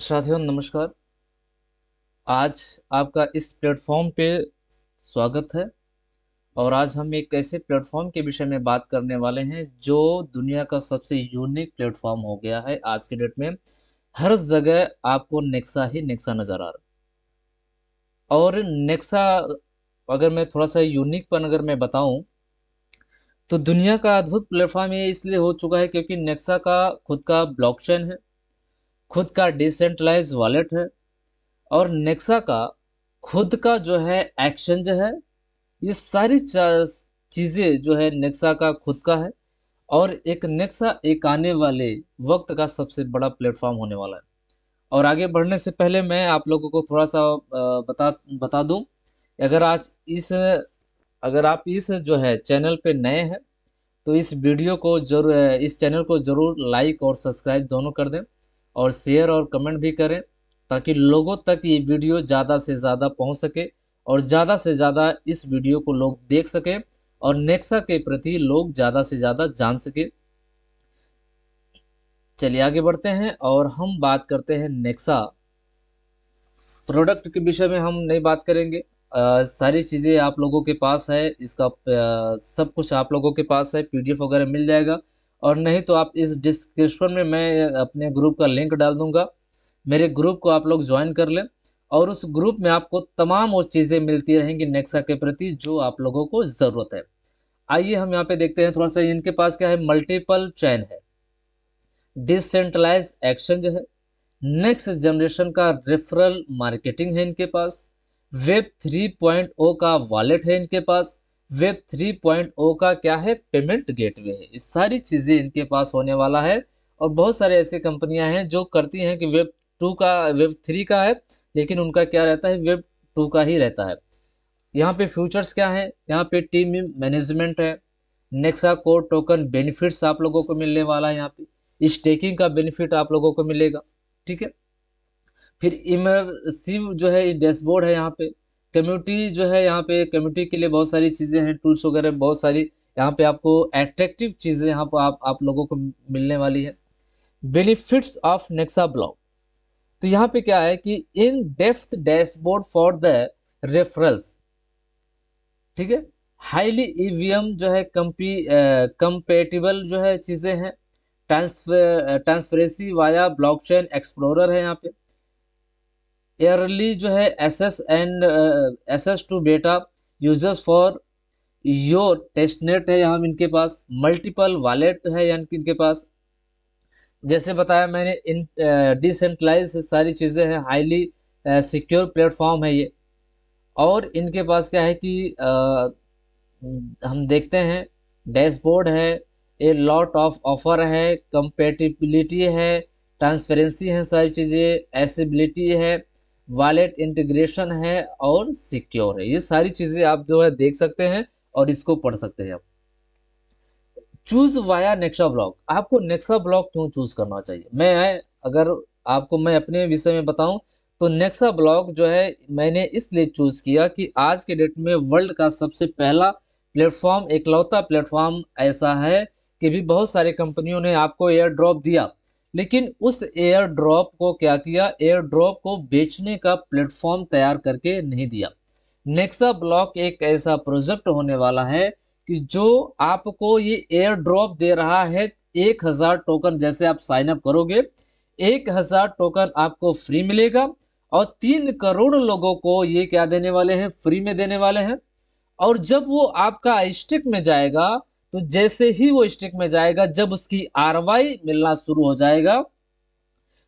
साथियों नमस्कार। आज आपका इस प्लेटफॉर्म पे स्वागत है। और आज हम एक ऐसे प्लेटफॉर्म के विषय में बात करने वाले हैं जो दुनिया का सबसे यूनिक प्लेटफॉर्म हो गया है आज के डेट में। हर जगह आपको नेक्सा ही नेक्सा नज़र आ रहा है। और नेक्सा, अगर मैं थोड़ा सा यूनिकपन अगर मैं बताऊं, तो दुनिया का अद्भुत प्लेटफॉर्म ये इसलिए हो चुका है क्योंकि नेक्सा का खुद का ब्लॉकचेन है, खुद का डिसेंट्रलाइज वॉलेट है, और नेक्सा का खुद का जो है एक्सचेंज है। ये सारी चीज़ें जो है नेक्सा का खुद का है। और एक नेक्सा एक आने वाले वक्त का सबसे बड़ा प्लेटफॉर्म होने वाला है। और आगे बढ़ने से पहले मैं आप लोगों को थोड़ा सा बता बता दूं। अगर आज इस अगर आप इस जो है चैनल पे नए हैं तो इस वीडियो को जरूर, इस चैनल को जरूर लाइक और सब्सक्राइब दोनों कर दें, और शेयर और कमेंट भी करें, ताकि लोगों तक ये वीडियो ज़्यादा से ज़्यादा पहुंच सके और ज़्यादा से ज़्यादा इस वीडियो को लोग देख सकें और नेक्सा के प्रति लोग ज़्यादा से ज़्यादा जान सके। चलिए आगे बढ़ते हैं और हम बात करते हैं नेक्सा प्रोडक्ट के विषय में। हम नहीं बात करेंगे, सारी चीज़ें आप लोगों के पास है, इसका सब कुछ आप लोगों के पास है, पीडीएफ वगैरह मिल जाएगा। और नहीं तो आप इस डिस्क्रिप्शन में मैं अपने ग्रुप का लिंक डाल दूंगा, मेरे ग्रुप को आप लोग ज्वाइन कर लें। और उस ग्रुप में आपको तमाम वो चीज़ें मिलती रहेंगी नेक्सा के प्रति जो आप लोगों को ज़रूरत है। आइए हम यहाँ पे देखते हैं थोड़ा सा इनके पास क्या है। मल्टीपल चैन है, डिसेंट्रलाइज एक्सचेंज है, नेक्स्ट जनरेशन का रेफरल मार्केटिंग है इनके पास, वेब 3.0 का वॉलेट है इनके पास, वेब 3.0 का क्या है, पेमेंट गेटवे है। ये सारी चीज़ें इनके पास होने वाला है। और बहुत सारे ऐसे कंपनियां हैं जो करती हैं कि वेब 2 का, वेब 3 का है, लेकिन उनका क्या रहता है, वेब 2 का ही रहता है। यहाँ पे फ्यूचर्स क्या है, यहाँ पे टीम मैनेजमेंट है, नेक्सा कोर टोकन बेनिफिट्स आप लोगों को मिलने वाला है, यहाँ पे स्टेकिंग का बेनिफिट आप लोगों को मिलेगा। ठीक है। फिर इमर्सिव जो है डैशबोर्ड है यहाँ पे, कम्युनिटी जो है, यहाँ पे कम्युनिटी के लिए बहुत सारी चीज़ें हैं, टूल्स वगैरह बहुत सारी। यहाँ पे आपको एट्रैक्टिव चीज़ें यहाँ पर आप लोगों को मिलने वाली है। बेनिफिट्स ऑफ नेक्सा ब्लॉक, तो यहाँ पे क्या है कि in depth dashboard for the referrals. ठीक है। हाईली ईवीएम जो है कंपेटिबल जो है चीज़ें हैं। ट्रांसफरेंसी वाया ब्लॉकचेन एक्सप्लोरर है यहाँ पे। एयरली जो है एसेस टू बेटा यूजर्स फॉर योर टेस्टनेट है यहाँ इनके पास। मल्टीपल वॉलेट है यहाँ इनके पास, जैसे बताया मैंने। इन डिसेंट्रलाइज सारी चीज़ें हैं, हाईली सिक्योर प्लेटफॉर्म है ये। और इनके पास क्या है कि हम देखते हैं डैशबोर्ड है, ए लॉट ऑफ ऑफर है, कंपेटिबिलिटी है, ट्रांसपेरेंसी है, सारी चीज़ें एसेबिलिटी है, वॉलेट इंटीग्रेशन है और सिक्योर है। ये सारी चीज़ें आप जो है देख सकते हैं और इसको पढ़ सकते हैं आप। चूज वाया नेक्सा ब्लॉक, आपको नेक्सा ब्लॉक क्यों चूज करना चाहिए। अगर आपको मैं अपने विषय में बताऊं, तो नेक्सा ब्लॉक जो है मैंने इसलिए चूज किया कि आज के डेट में वर्ल्ड का सबसे पहला प्लेटफॉर्म, एकलौता प्लेटफॉर्म ऐसा है कि भी बहुत सारी कंपनियों ने आपको एयर ड्रॉप दिया, लेकिन उस एयर ड्रॉप को क्या किया, एयर ड्रॉप को बेचने का प्लेटफॉर्म तैयार करके नहीं दिया। नेक्सा ब्लॉक एक ऐसा प्रोजेक्ट होने वाला है कि जो आपको ये एयर ड्रॉप दे रहा है। 1,000 टोकन जैसे आप साइन अप करोगे, 1,000 टोकन आपको फ्री मिलेगा। और 3 करोड़ लोगों को ये क्या देने वाले हैं, फ्री में देने वाले हैं। और जब वो आपका स्टिक में जाएगा, तो जैसे ही वो स्टिक में जाएगा, जब उसकी आरवाई मिलना शुरू हो जाएगा,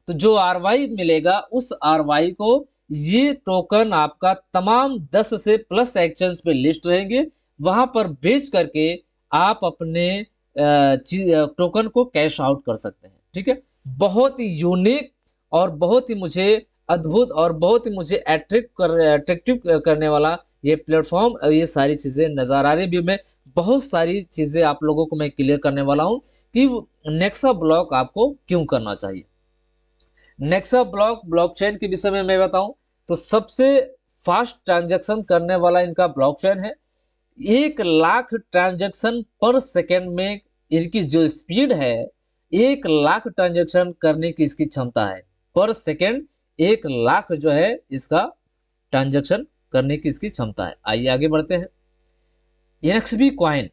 तो जो आरवाई मिलेगा उस आरवाई को, ये टोकन आपका तमाम 10 से प्लस एक्सचेंज पे लिस्ट रहेंगे, वहां पर बेच करके आप अपने टोकन को कैश आउट कर सकते हैं। ठीक है। बहुत ही यूनिक और बहुत ही मुझे अद्भुत और बहुत ही मुझे अट्रैक्टिव करने वाला ये प्लेटफॉर्म, ये सारी चीज़ें नज़र आ रही भी। मैं बहुत सारी चीज़ें आप लोगों को मैं क्लियर करने वाला हूँ कि नेक्सा ब्लॉक आपको क्यों करना चाहिए। नेक्सा ब्लॉकचेन के विषय में मैं बताऊं, तो सबसे फास्ट ट्रांजैक्शन करने वाला इनका ब्लॉकचेन है। 1 लाख ट्रांजैक्शन पर सेकेंड में इनकी जो स्पीड है, 1 लाख ट्रांजैक्शन करने की इसकी क्षमता है। पर सेकेंड 1 लाख जो है इसका ट्रांजैक्शन करने की इसकी क्षमता है। आइए आगे बढ़ते हैं। एनएक्सबी कॉइन,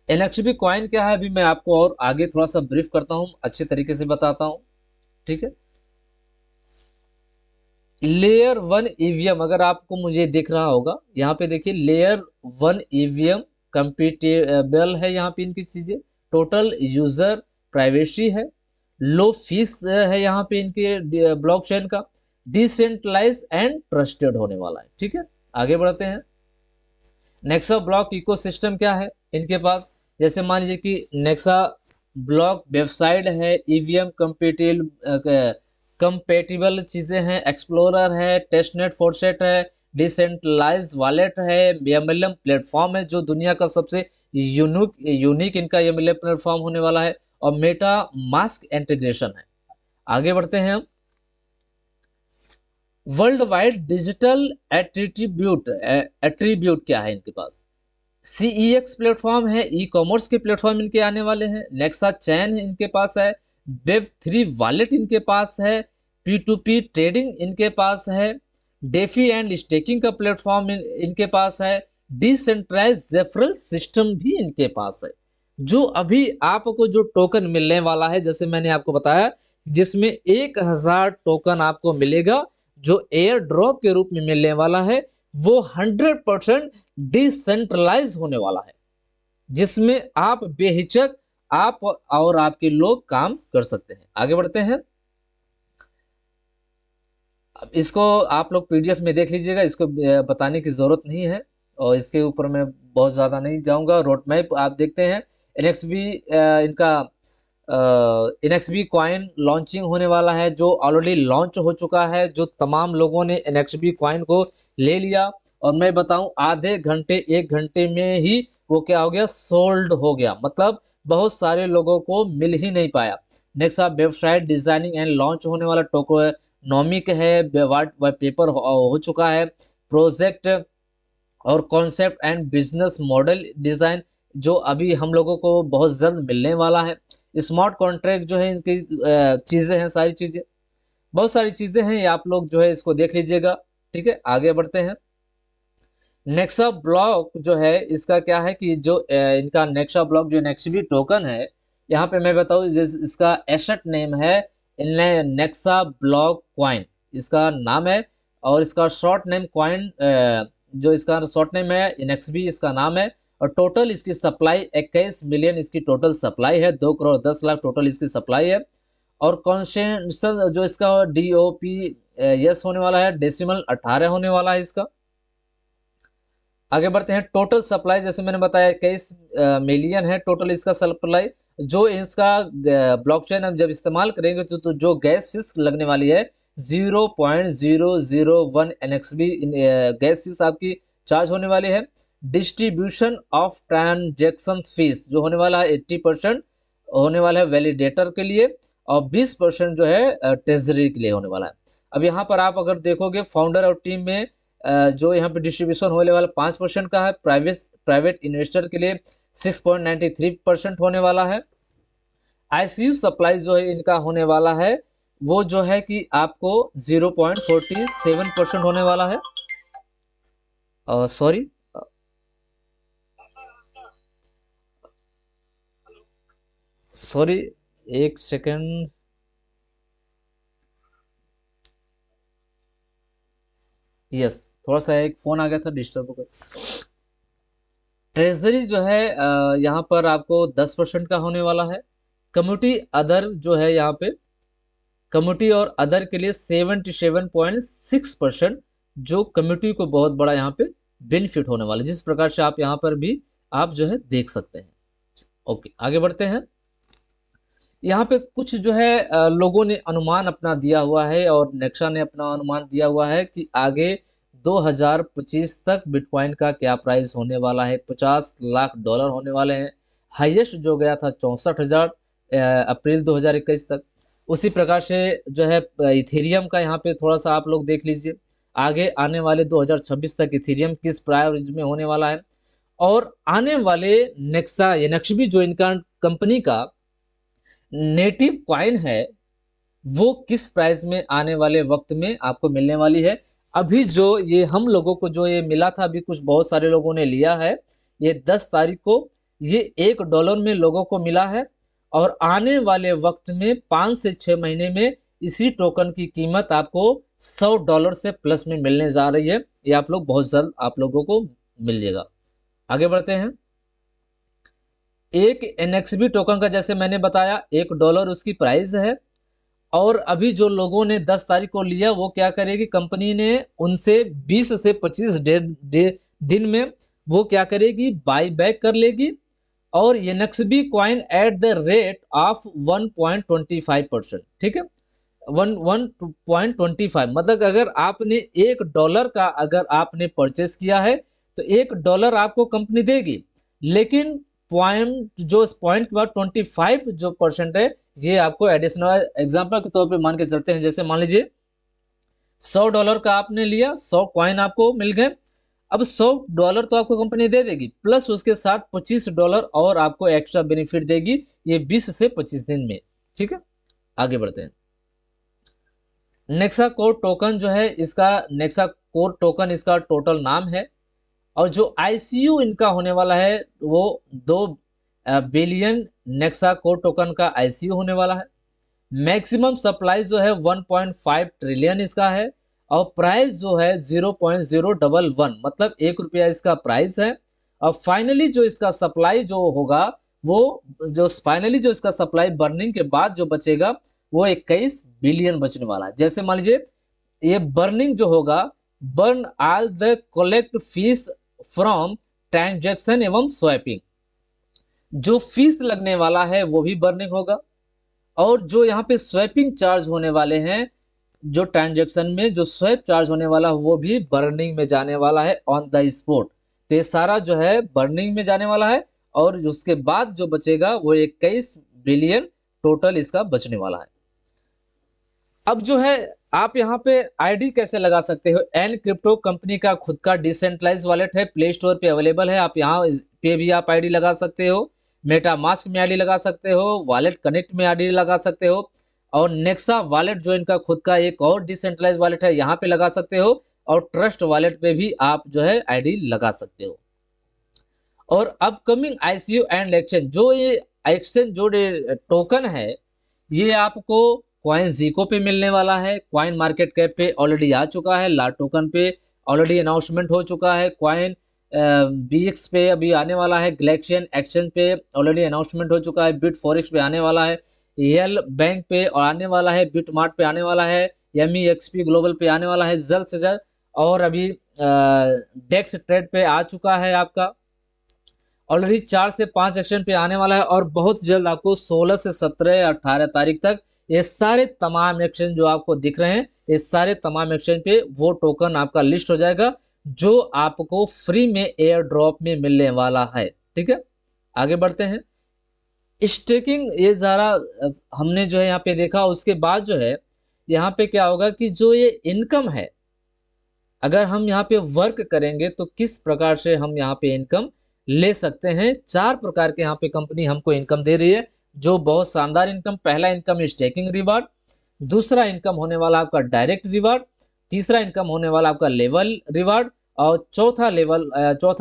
एनएक्सबी कॉइन क्या है अभी मैं आपको और आगे थोड़ा सा ब्रीफ करता हूं, अच्छे तरीके से बताता हूं, ठीक है। लेयर 1 ईवीएम, अगर आपको मुझे दिख रहा होगा यहाँ पे देखिए, लेयर 1 ईवीएम कंपेटेबल है यहाँ पे इनकी चीजें, टोटल यूजर प्राइवेसी है, लो फीस है यहाँ पे इनके ब्लॉकचेन का, डिसेंट्रलाइज एंड ट्रस्टेड होने वाला है, ठीक है। आगे बढ़ते हैं। नेक्सा ब्लॉक इकोसिस्टम क्या है इनके पास, जैसे मान लीजिए कि नेक्सा ब्लॉक वेबसाइट है, ईवीएम कंपेटिबल चीजें हैं, एक्सप्लोरर है, टेस्टनेट फॉरसेट है, डिसेंट्रलाइज वॉलेट है, एमएलएम प्लेटफॉर्म है जो दुनिया का सबसे यूनिक इनका एमएलएम प्लेटफॉर्म होने वाला है, और मेटा मास्क इंटीग्रेशन है। आगे बढ़ते हैं हम। वर्ल्ड वाइड डिजिटल एट्रीब्यूट क्या है इनके पास, सीईएक्स प्लेटफॉर्म है, ई कॉमर्स के प्लेटफॉर्म इनके आने वाले हैं, नेक्सा चैन इनके पास है, वेब 3 वॉलेट इनके पास है, P2P ट्रेडिंग इनके पास है, डेफी एंड स्टेकिंग का प्लेटफॉर्म इनके पास है, डिसेंट्रलाइज रेफरल सिस्टम भी इनके पास है। जो अभी आपको जो टोकन मिलने वाला है, जैसे मैंने आपको बताया, जिसमें 1000 टोकन आपको मिलेगा जो एयर ड्रॉप के रूप में मिलने वाला है, वो 100% डिसेंट्रलाइज होने वाला है, जिसमें आप बेहिचक आप और आपके लोग काम कर सकते हैं। आगे बढ़ते हैं। अब इसको आप लोग पीडीएफ में देख लीजिएगा, इसको बताने की जरूरत नहीं है, और इसके ऊपर मैं बहुत ज़्यादा नहीं जाऊंगा। रोड मैप आप देखते हैं, एनएक्सबी इनका एनएक्सबी कॉइन लॉन्चिंग होने वाला है, जो ऑलरेडी लॉन्च हो चुका है, जो तमाम लोगों ने एनएक्सबी कॉइन को ले लिया, और मैं बताऊं आधे घंटे 1 घंटे में ही वो क्या हो गया, सोल्ड हो गया, मतलब बहुत सारे लोगों को मिल ही नहीं पाया। नेक्स्ट आप वेबसाइट डिजाइनिंग एंड लॉन्च होने वाला टोकोनॉमिक है, वाइट पेपर हो चुका है, प्रोजेक्ट और concept and business model design जो अभी हम लोगों को बहुत जल्द मिलने वाला है, स्मार्ट कॉन्ट्रैक्ट जो है इनकी चीजें हैं, सारी चीजें, बहुत सारी चीजें हैं, ये आप लोग जो है इसको देख लीजिएगा, ठीक है। आगे बढ़ते हैं। नेक्सा ब्लॉक जो है इसका क्या है कि जो इनका नेक्सा ब्लॉक जो नेक्सबी टोकन है, यहाँ पे मैं बताऊँ इसका एसेट नेम है नेक्सा ब्लॉक कॉइन, इसका नाम है, और इसका शॉर्ट नेम कॉइन जो इसका शॉर्ट नेम है एनएक्सबी इसका नाम है, और टोटल इसकी सप्लाई 21 मिलियन इसकी टोटल सप्लाई है, 2 करोड़ 10 लाख टोटल इसकी सप्लाई है, और कॉन्सेंसस जो इसका DOP यस होने वाला है, डेसिमल 18 होने वाला है इसका। आगे बढ़ते हैं। टोटल सप्लाई जैसे मैंने बताया 21 मिलियन है टोटल इसका सप्लाई, जो इसका ब्लॉकचेन हम जब इस्तेमाल करेंगे तो जो गैस फीस लगने वाली है 0.001 NXB गैस फीस आपकी चार्ज होने वाली है। डिस्ट्रीब्यूशन ऑफ ट्रांजेक्शन फीस जो होने वाला है 80% होने वाला है वैलिडेटर के लिए, और 20% जो है ट्रेजरी के लिए होने वाला है। अब यहाँ पर आप अगर देखोगे फाउंडर और टीम में जो यहाँ पे डिस्ट्रीब्यूशन होने वाला 5% का है, प्राइवेट इन्वेस्टर के लिए 6.93% होने वाला है। आईसीयू सप्लाई जो है इनका होने वाला है वो जो है कि आपको 0.47% होने वाला है। सॉरी, सॉरी, एक सेकेंड, यस, थोड़ा सा एक फोन आ गया था, डिस्टर्ब हो गया। ट्रेजरी जो है यहाँ पर आपको 10% का होने वाला है। कम्युनिटी अदर जो है यहाँ पे, कम्युनिटी और अदर के लिए 77.6%, जो कम्युनिटी को बहुत बड़ा यहाँ पे बेनिफिट होने वाला है, जिस प्रकार से आप यहाँ पर भी आप जो है देख सकते हैं। ओके, आगे बढ़ते हैं। यहाँ पे कुछ जो है लोगों ने अनुमान अपना दिया हुआ है, और नेक्सा ने अपना अनुमान दिया हुआ है कि आगे 2025 तक बिटकॉइन का क्या प्राइस होने वाला है। $50 लाख होने वाले हैं, हाईएस्ट जो गया था 64,000 अप्रैल 2021 तक। उसी प्रकार से जो है इथेरियम का यहाँ पे थोड़ा सा आप लोग देख लीजिए, आगे आने वाले 2026 तक इथेरियम किस प्राइस में होने वाला है, और आने वाले नेक्सा या नेक्सबी जो इनका कंपनी का नेटिव कॉइन है वो किस प्राइस में आने वाले वक्त में आपको मिलने वाली है। अभी जो ये हम लोगों को जो ये मिला था, अभी कुछ बहुत सारे लोगों ने लिया है, ये 10 तारीख को ये $1 में लोगों को मिला है। और आने वाले वक्त में 5 से 6 महीने में इसी टोकन की कीमत आपको $100 से प्लस में मिलने जा रही है। ये आप लोग बहुत जल्द आप लोगों को मिल जाएगा। आगे बढ़ते हैं। एक एनएक्सबी टोकन का जैसे मैंने बताया $1 उसकी प्राइस है। और अभी जो लोगों ने 10 तारीख को लिया वो क्या करेगी, कंपनी ने उनसे 20 से 25 दिन में वो क्या करेगी, बाई बैक कर लेगी। और NXB coin at the rate of 1.25%, ठीक है, 1.25, मतलब अगर आपने $1 का अगर आपने परचेस किया है तो $1 आपको कंपनी देगी, लेकिन पॉइंट के बाद 25 जो परसेंट है ये आपको एडिशनल, एग्जांपल के तौर पे मान के चलते हैं, जैसे मान लीजिए $100 का आपने लिया, 100 कॉइन आपको मिल गए। अब $100 तो आपको कंपनी दे देगी, प्लस उसके साथ $25 और आपको एक्स्ट्रा बेनिफिट देगी, ये 20 से 25 दिन में। ठीक है, आगे बढ़ते हैं। नेक्सा कोर टोकन जो है, इसका नेक्सा कोर टोकन इसका टोटल नाम है। और जो आईसीयू इनका होने वाला है वो 2 बिलियन नेक्सा कोर टोकन का आईसीयू होने वाला है। मैक्सिमम सप्लाई जो है 1.5 ट्रिलियन इसका है। और प्राइस जो है 0.011, मतलब ₹1 इसका प्राइस है। और फाइनली जो इसका सप्लाई जो होगा, वो जो फाइनली जो इसका सप्लाई बर्निंग के बाद जो बचेगा वो 21 बिलियन बचने वाला है। जैसे मान लीजिए ये बर्निंग जो होगा, burn all the collect fees from transaction एवं स्वैपिंग, जो फीस लगने वाला है वो भी बर्निंग होगा। और जो यहाँ पे स्वैपिंग चार्ज होने वाले हैं, जो ट्रांजैक्शन में जो स्वैप चार्ज होने वाला है वो भी बर्निंग में जाने वाला है ऑन द स्पॉट। तो ये सारा जो है बर्निंग में जाने वाला है। और उसके बाद जो बचेगा वो 21 बिलियन टोटल इसका बचने वाला है। अब जो है आप यहाँ पे आईडी कैसे लगा सकते हो। एन क्रिप्टो कंपनी का खुद का डिसेंट्रलाइज वॉलेट है, प्ले स्टोर पे अवेलेबल है, आप यहाँ पे भी आप आईडी लगा सकते हो। मेटा मास्क में आईडी लगा सकते हो, वॉलेट कनेक्ट में आईडी लगा सकते हो। और नेक्सा वॉलेट जो इनका खुद का एक और डिसेंट्रलाइज वॉलेट है, यहाँ पे लगा सकते हो। और ट्रस्ट वॉलेट पे भी आप जो है आईडी लगा सकते हो। और अपकमिंग आईसीयू एंड एक्सचेंज, जो ये एक्सचेंज जो टोकन है ये आपको कॉइन जीको पे मिलने वाला है। कॉइन मार्केट कैप पे ऑलरेडी आ चुका है, ला टोकन पे ऑलरेडी अनाउंसमेंट हो चुका है। कॉइन बीएक्स पे अभी आने वाला है, गैलेक्सियन एक्सचेंज पे ऑलरेडी अनाउंसमेंट हो चुका है, बिट फॉरेक्स पे आने वाला है, यल बैंक पे आने वाला है, बिट मार्ट पे आने वाला है, MEXP ग्लोबल पे आने वाला है जल्द से जल्द। और अभी डेक्स ट्रेड पे आ चुका है आपका, ऑलरेडी 4 से 5 एक्सचेंज पे आने वाला है। और बहुत जल्द आपको 16 से 17 या 18 तारीख तक ये सारे तमाम एक्सचेंज जो आपको दिख रहे हैं, ये सारे तमाम एक्सचेंज पे वो टोकन आपका लिस्ट हो जाएगा जो आपको फ्री में एयर ड्रॉप में मिलने वाला है। ठीक है, आगे बढ़ते हैं। स्टेकिंग ये सारा हमने जो है यहाँ पे देखा। उसके बाद जो है यहाँ पे क्या होगा कि जो ये इनकम है, अगर हम यहाँ पे वर्क करेंगे तो किस प्रकार से हम यहाँ पे इनकम ले सकते हैं। 4 प्रकार के यहाँ पे कंपनी हमको इनकम दे रही है, जो बहुत शानदार इनकम। पहला इनकम स्टेकिंग रिवार्ड, दूसरा इनकम होने वाला आपका डायरेक्ट रिवार्ड, तीसरा इनकम होने वाला आपका लेवल रिवार्ड, और चौथा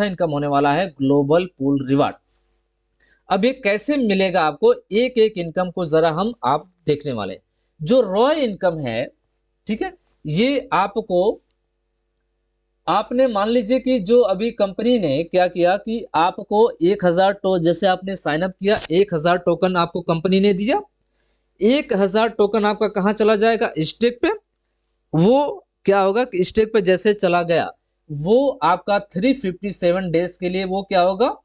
इनकम होने वाला है ग्लोबल पूल रिवार्ड। अब ये कैसे मिलेगा आपको, एक एक इनकम को जरा हम आप देखने वाले। जो रॉ इनकम है, ठीक है, ये आपको आपने मान लीजिए कि जो अभी कंपनी ने क्या किया कि आपको 1000 जैसे आपने साइन अप किया, 1000 टोकन आपको कंपनी ने दिया। 1000 टोकन आपका कहाँ चला जाएगा, स्टेक पे। वो क्या होगा कि स्टेक पे जैसे चला गया, वो आपका 357 डेज के लिए वो क्या होगा,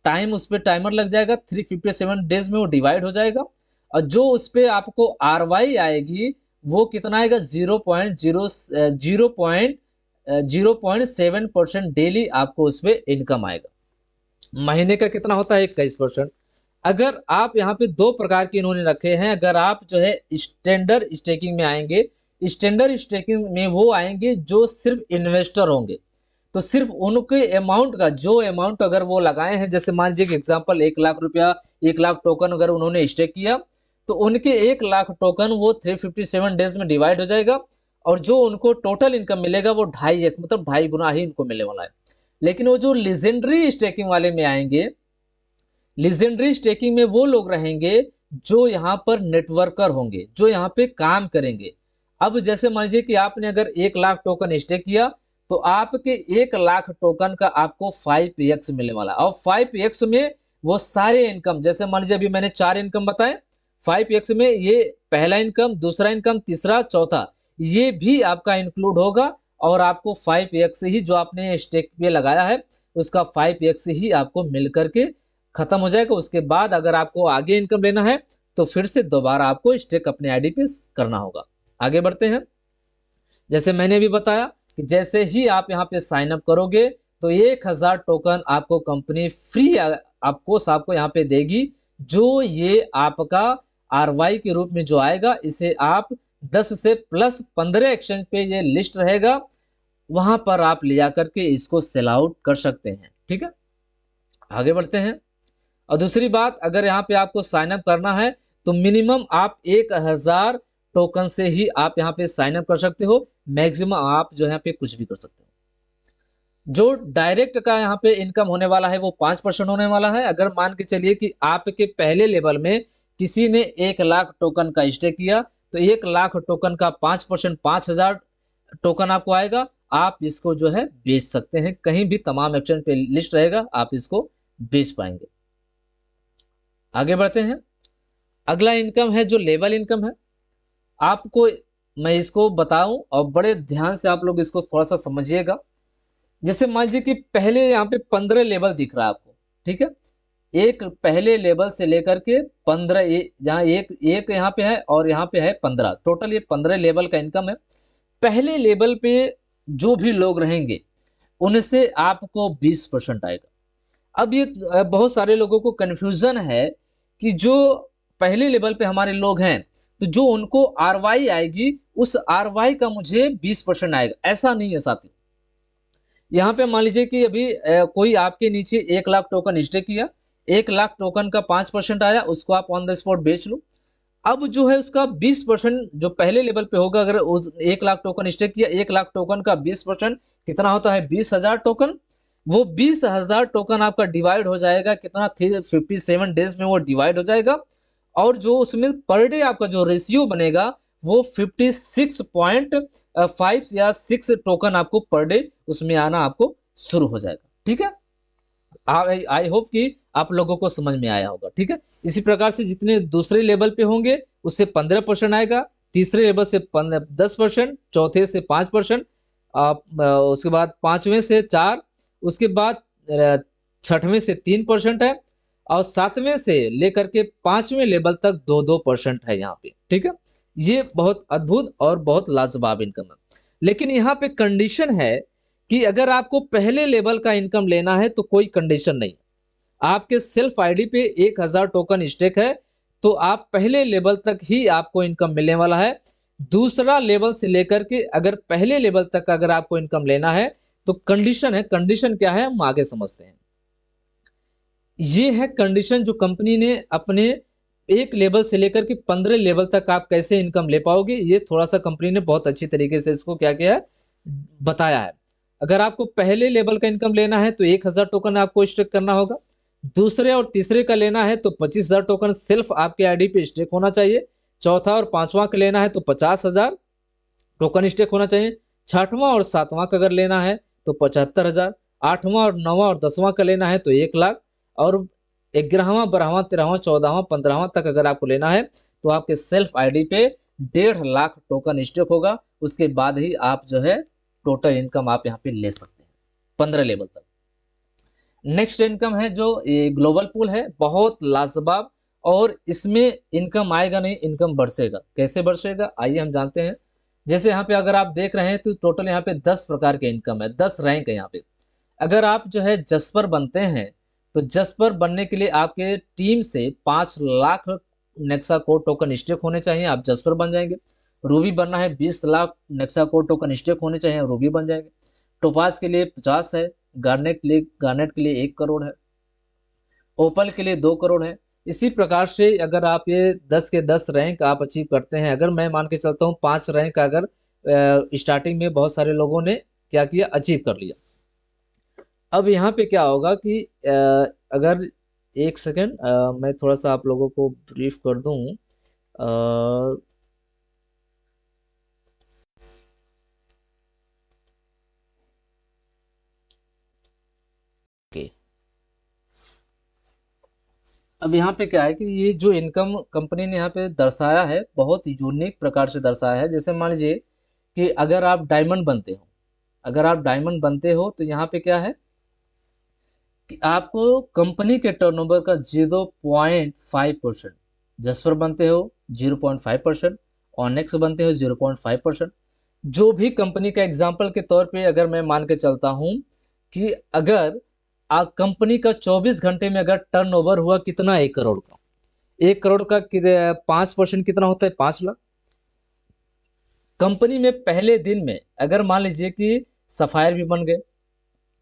टाइम उस पर टाइमर लग जाएगा। 357 डेज में वो डिवाइड हो जाएगा। और जो उस पर आपको RY आएगी वो कितना आएगा, 0.7% डेली आपको उस पर इनकम आएगा। महीने का कितना होता है, 21%। अगर आप यहाँ पे 2 प्रकार के इन्होंने रखे हैं। अगर आप जो है स्टैंडर्ड स्टेकिंग में आएंगे, स्टैंडर्ड स्टेकिंग में वो आएंगे जो सिर्फ इन्वेस्टर होंगे, तो सिर्फ उनके अमाउंट का जो अमाउंट अगर वो लगाए हैं, जैसे मान लीजिए एग्जांपल 1 लाख रुपया, 1 लाख टोकन अगर उन्होंने स्टेक किया, तो उनके 1 लाख टोकन वो 357 डेज में डिवाइड हो जाएगा, और जो उनको टोटल इनकम मिलेगा वो 2.5x मतलब 2.5 गुना ही इनको मिलने वाला है। लेकिन वो जो लीजेंडरी स्टेकिंग वाले में आएंगे, लीजेंडरी स्टेकिंग में वो लोग रहेंगे जो यहाँ पर नेटवर्कर होंगे, जो यहाँ पे काम करेंगे। अब जैसे मान लीजिए कि आपने अगर 1 लाख टोकन स्टेक किया, तो आपके 1 लाख टोकन का आपको 5x मिलने वाला है। और 5x में वो सारे इनकम, जैसे मान लीजिए अभी मैंने 4 इनकम बताए, 5x में ये पहला इनकम, दूसरा इनकम, तीसरा, चौथा, ये भी आपका इंक्लूड होगा, और आपको 5x ही जो आपने स्टेक पे लगाया है उसका 5x ही आपको मिल करके खत्म हो जाएगा। उसके बाद अगर आपको आगे इनकम लेना है तो फिर से दोबारा आपको स्टेक अपने आईडी पे करना होगा। आगे बढ़ते हैं। जैसे मैंने भी बताया कि जैसे ही आप यहाँ पे साइन अप करोगे तो 1000 टोकन आपको कंपनी फ्री आपको यहाँ पे देगी, जो ये आपका आरवाई के रूप में जो आएगा, इसे आप 10 से प्लस 15 एक्सचेंज पे ये लिस्ट रहेगा, वहां पर आप ले जाकर के इसको सेल आउट कर सकते हैं। ठीक है, आगे बढ़ते हैं। और दूसरी बात, अगर यहाँ पे आपको साइन अप करना है तो मिनिमम आप 1000 टोकन से ही आप यहाँ पे साइन अप कर सकते हो। मैक्सिमम आप जो यहाँ पे कुछ भी कर सकते हो। जो डायरेक्ट का यहाँ पे इनकम होने वाला है वो 5% होने वाला है। अगर मान के चलिए कि आपके पहले लेवल में किसी ने 1 लाख टोकन का स्टेक किया, तो 1 लाख टोकन का 5%, 5000 टोकन आपको आएगा। आप इसको जो है बेच सकते हैं, कहीं भी तमाम एक्सचेंज पे लिस्ट रहेगा, आप इसको बेच पाएंगे। आगे बढ़ते हैं। अगला इनकम है जो लेवल इनकम है। आपको मैं इसको बताऊं और बड़े ध्यान से आप लोग इसको थोड़ा सा समझिएगा। जैसे मान लीजिए कि पहले यहाँ पे 15 लेवल दिख रहा है आपको, ठीक है, एक पहले लेवल से लेकर के 15, जहाँ एक एक यहाँ पे है और यहाँ पे है 15, टोटल ये 15 लेवल का इनकम है। पहले लेवल पे जो भी लोग रहेंगे उनसे आपको 20% आएगा। अब ये बहुत सारे लोगों को कंफ्यूजन है कि जो पहले लेवल पे हमारे लोग हैं तो जो उनको आरवाई आएगी उस आरवाई का मुझे 20% आएगा। ऐसा नहीं है साथी। यहाँ पे मान लीजिए कि अभी कोई आपके नीचे 1 लाख टोकन स्टेक किया, 1 लाख टोकन का 5% आया, उसको आप ऑन द स्पॉट बेच लो। अब जो है उसका 20% जो पहले लेवल पे होगा, अगर उस 1 लाख टोकन स्टेक किया, 1 लाख टोकन का 20% कितना होता है, 20,000 टोकन। वो 20,000 टोकन आपका डिवाइड हो जाएगा कितना, 357 डेज में वो डिवाइड हो जाएगा। और जो उसमें पर डे आपका जो रेशियो बनेगा वो 56.5 या 6 टोकन आपको पर डे उसमें आना आपको शुरू हो जाएगा। ठीक है, आई होप कि आप लोगों को समझ में आया होगा। ठीक है, इसी प्रकार से जितने दूसरे लेवल पे होंगे उससे 15% आएगा, तीसरे लेवल से 10%, चौथे से 5%, उसके बाद पांचवें से 4, उसके बाद छठवें से 3% है, और सातवें से लेकर के 5वें लेवल तक 2-2% है यहाँ पे। ठीक है, ये बहुत अद्भुत और बहुत लाजवाब इनकम है। लेकिन यहाँ पे कंडीशन है कि अगर आपको पहले लेवल का इनकम लेना है तो कोई कंडीशन नहीं। आपके सेल्फ आईडी पे 1000 टोकन स्टेक है तो आप पहले लेवल तक ही आपको इनकम मिलने वाला है। दूसरा लेवल से लेकर के अगर पहले लेवल तक अगर आपको इनकम लेना है तो कंडीशन है। कंडीशन क्या है हम आगे समझते हैं। ये है कंडीशन जो कंपनी ने अपने एक लेवल से लेकर के 15 लेवल तक आप कैसे इनकम ले पाओगे, ये थोड़ा सा कंपनी ने बहुत अच्छी तरीके से इसको क्या किया है, बताया है। अगर आपको पहले लेवल का इनकम लेना है तो 1000 टोकन आपको स्टेक करना होगा। दूसरे और तीसरे का लेना है तो 25,000 टोकन सिर्फ आपके आईडी पे स्टेक होना चाहिए। चौथा और पांचवा का लेना है तो 50,000 टोकन स्टेक होना चाहिए। छठवां और सातवां का अगर लेना है तो 75,000। आठवां और नौवां और 10वां का लेना है तो 1 लाख। और 11वां, 12वां, 13वां, 14वां, 15वां तक अगर आपको लेना है तो आपके सेल्फ आईडी पे 1.5 लाख टोकन स्टेक होगा। उसके बाद ही आप जो है टोटल इनकम आप यहाँ पे ले सकते हैं 15 लेवल तक। नेक्स्ट इनकम है जो ये ग्लोबल पूल है, बहुत लाजवाब, और इसमें इनकम आएगा नहीं, इनकम बढ़ेगा। कैसे बढ़ेगा आइए हम जानते हैं। जैसे यहाँ पे अगर आप देख रहे हैं तो टोटल यहाँ पे 10 प्रकार के इनकम है, 10 रैंक है यहाँ पे। अगर आप जो है जस्पर बनते हैं तो जस्पर बनने के लिए आपके टीम से 5 lakh Nexa code token stake होने चाहिए, आप जस्पर बन जाएंगे। रूबी बनना है 20 lakh Nexa code token stake होने चाहिए, रूबी बन जाएंगे। टोपाज के लिए 50 है, गार्नेट के लिए 1 करोड़ है, ओपल के लिए 2 करोड़ है। इसी प्रकार से अगर आप ये 10 के 10 रैंक आप अचीव करते हैं, अगर मैं मान के चलता हूँ 5 रैंक अगर स्टार्टिंग में बहुत सारे लोगों ने क्या किया, अचीव कर लिया। अब यहाँ पे क्या होगा कि अगर एक सेकेंड मैं थोड़ा सा आप लोगों को ब्रीफ कर दूं। ओके, अब यहाँ पे क्या है कि ये जो इनकम कंपनी ने यहाँ पे दर्शाया है बहुत यूनिक प्रकार से दर्शाया है। जैसे मान लीजिए कि अगर आप डायमंड बनते हो, अगर आप डायमंड बनते हो तो यहाँ पे क्या है कि आपको कंपनी के टर्नओवर का 0.5%, जसपर बनते हो 0.5%, ऑनेक्स बनते हो 0.5%। जो भी कंपनी का एग्जाम्पल के तौर पे अगर मैं मान के चलता हूँ कि अगर कंपनी का 24 घंटे में अगर टर्नओवर हुआ कितना, 1 करोड़ का, 1 करोड़ का 5% कितना होता है, 5 लाख। कंपनी में पहले दिन में अगर मान लीजिए कि सफायर भी बन गए,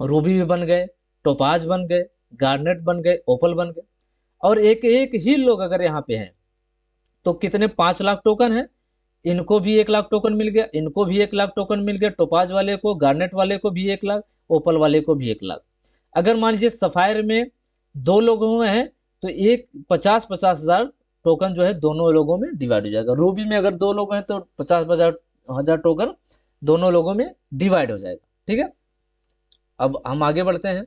रूबी भी बन गए, टोपाज बन गए, गार्नेट बन गए, ओपल बन गए, और एक एक ही लोग अगर यहाँ पे हैं तो कितने, 5 लाख टोकन है। इनको भी 1 लाख टोकन मिल गया, इनको भी 1 लाख टोकन मिल गया, टोपाज वाले को, गार्नेट वाले को भी 1 लाख, ओपल वाले को भी 1 लाख। अगर मान लीजिए सफायर में 2 लोग हुए हैं तो एक 50-50 हज़ार टोकन जो है दोनों लोगों में डिवाइड हो जाएगा। रूबी में अगर 2 लोग हैं तो 50-50 हज़ार टोकन दोनों लोगों में डिवाइड हो जाएगा। ठीक है, अब हम आगे बढ़ते हैं।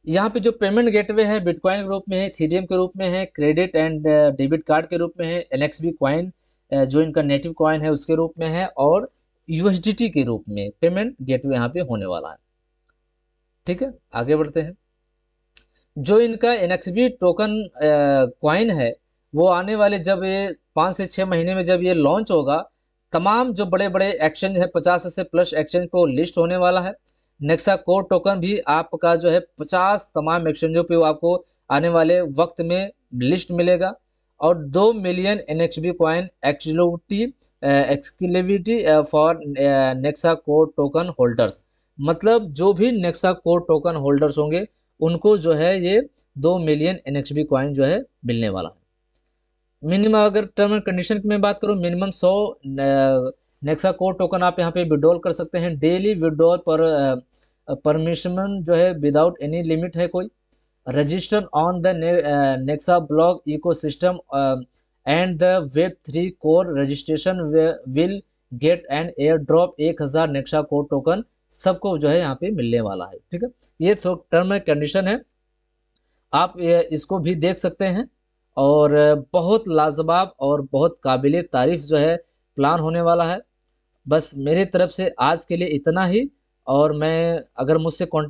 यहाँ पे जो पेमेंट गेटवे है बिटकॉइन के रूप में है, इथेरियम के रूप में है, क्रेडिट एंड डेबिट कार्ड के रूप में है, एनएक्सबी कॉइन जो इनका नेटिव कॉइन है उसके रूप में है, और यूएसडीटी के रूप में पेमेंट गेटवे यहाँ पे होने वाला है। ठीक है, आगे बढ़ते हैं। जो इनका एनएक्सबी टोकन कॉइन है वो आने वाले जब ये 5 से 6 महीने में जब ये लॉन्च होगा, तमाम जो बड़े बड़े एक्सचेंज है 50 से प्लस एक्सचेंज पे वो लिस्ट होने वाला है। नेक्सा कोर टोकन भी आपका जो है 50 तमाम एक्सचेंजों पे वो आपको आने वाले वक्त में लिस्ट मिलेगा। और 2 million NXB coin exclusivity for Nexa core token holders, मतलब जो भी नेक्सा कोर टोकन होल्डर्स होंगे उनको जो है ये 2 मिलियन एनएक्सबी कॉइन जो है मिलने वाला है। मिनिमम अगर टर्म एंड कंडीशन की मैं बात करूँ, मिनिमम 100 नेक्सा कोर टोकन आप यहाँ पे विड्रॉल कर सकते हैं। डेली विड्रॉल पर परमिशन जो है विदाउट एनी लिमिट है कोई। Register on the Nexa block ecosystem and the web 3 core registration will get an air drop 1000 Nexa core token सबको जो है यहाँ पे मिलने वाला है। ठीक है, ये तो टर्म एंड कंडीशन है, आप इसको भी देख सकते हैं। और बहुत लाजवाब और बहुत काबिल तारीफ जो है प्लान होने वाला है। बस मेरी तरफ से आज के लिए इतना ही, और मैं अगर मुझसे कॉन्टेक्ट